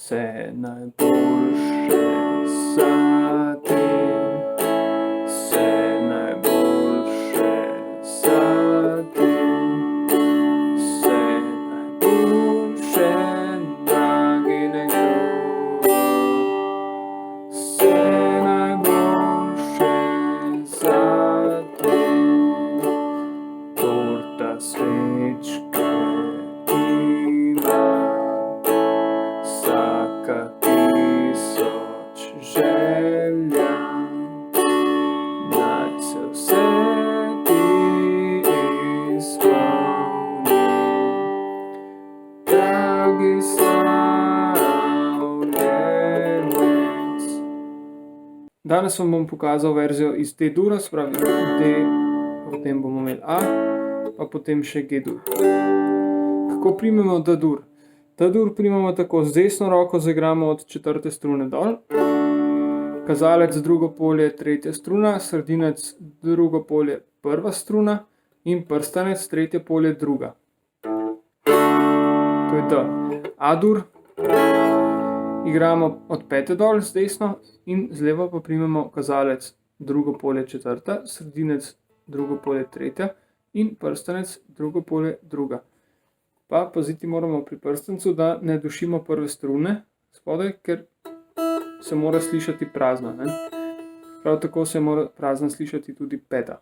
Vse najboljše za te, vse najboljše za te, vse najboljše, dragi nekdo. Vse najboljše za te, torta, svečke ima. Vsaka tisoč želja, naj se vse ti izpolni. Dragi slavljenec. Danes vam bom pokazal verzijo iz D-dura, se pravi D, potem bomo imeli A, pa potem še G-dur. Kako primemo D-dur? D-dur primamo tako, z desno roko zaigramo od 4. strune dol, kazalec drugo polje 3. struna, sredinec drugo polje 1. struna in prstanec 3. polje 2. To je D. A-dur igramo od 5. dol z desno in z levo pa primemo kazalec drugo polje 4., sredinec drugo polje 3. in prstanec drugo polje 2. Pa paziti moramo pri prstancu, da ne dušimo prve strune spodaj, ker se mora slišati prazna. Ne? Prav tako se mora prazna slišati tudi 5.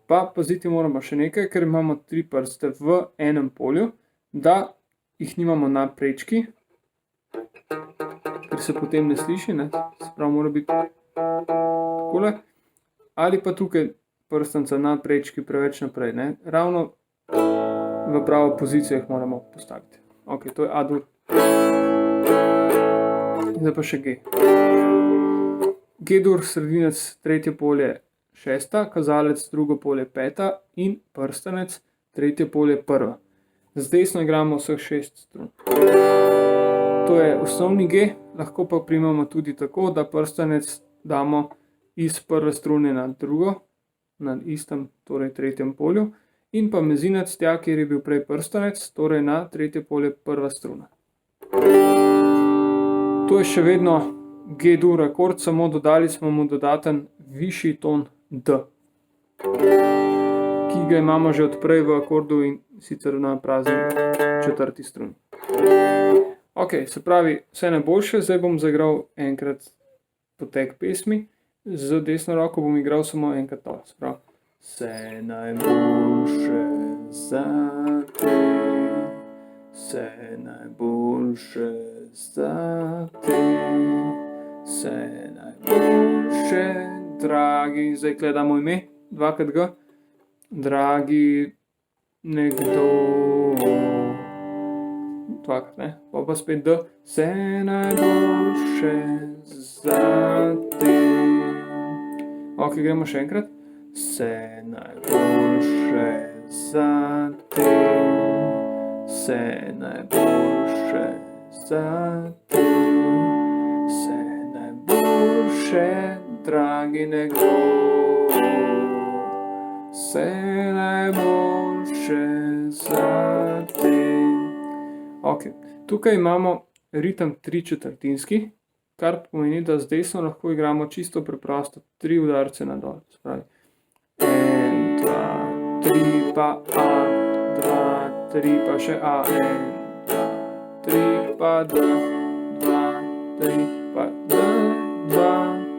Pa paziti moramo še nekaj, ker imamo 3 prste v enem polju, da jih nimamo na prečki, ker se potem ne sliši, ne? Se pravi mora biti takole, ali pa tukaj prstanca na prečki preveč naprej. Ne? Ravno v pravo pozicijo jih moramo postaviti. Ok, to je A-dur. Zdaj pa še G. G-dur, sredinec 3. polje 6., kazalec drugo polje 5. in prstanec 3. polje 1. Z desno igramo vseh 6 strun. To je osnovni G, lahko pa primamo tudi tako, da prstanec damo iz prve strune na drugo, na istem, torej 3. polju, in pa mezinec tja, kjer je bil prej prstanec, torej na 3. polje 1. struna. To je še vedno G-dur akord, samo dodali smo mu dodaten višji ton D, ki ga imamo že odprej v akordu in sicer na prazni 4. struni. Ok, se pravi, vse najboljše, zdaj bom zaigral enkrat potek pesmi, z desno roko bom igral samo enkrat to, se pravi. Vse najboljše za te, vse najboljše za te, vse najboljše, dragi, zdaj gledamo ime, dvakrat G, dragi nekdo, dvakrat, ne, pa spet D, vse najboljše za te. Ok, gremo še enkrat. Vse najboljše za te, vse najboljše za te, vse najboljše, dragi nekdo, vse najboljše za te. Ok, tukaj imamo ritem 3/4, kar pomeni, da z desno lahko igramo čisto preprosto 3 udarce na dol, se pravi. 1, 2, 3, pa A, 2, 3, pa še A, 1, 2, 3, pa D, 2, 3, pa D, 2,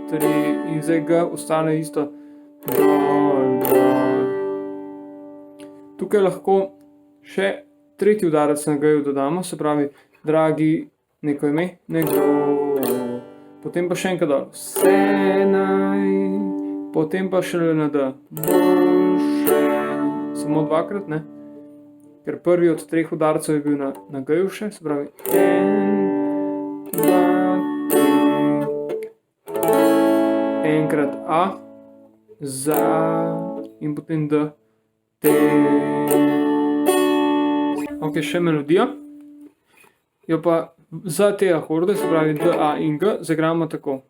3 in zdaj G ostane isto, dol, dol. Tukaj lahko še 3. udarec na G-ju dodamo, se pravi, dragi neko ime, nekdo, potem pa še enkrat dol, vse naj, potem pa še na D, boljše, samo dvakrat, ne, ker prvi od 3 udarcev je bil na G-ju še, se pravi, 1, 2, 3, enkrat A, za in potem D, te. Ok, še melodija, jo pa za te akorde, se pravi D, A in G, zaigramo tako.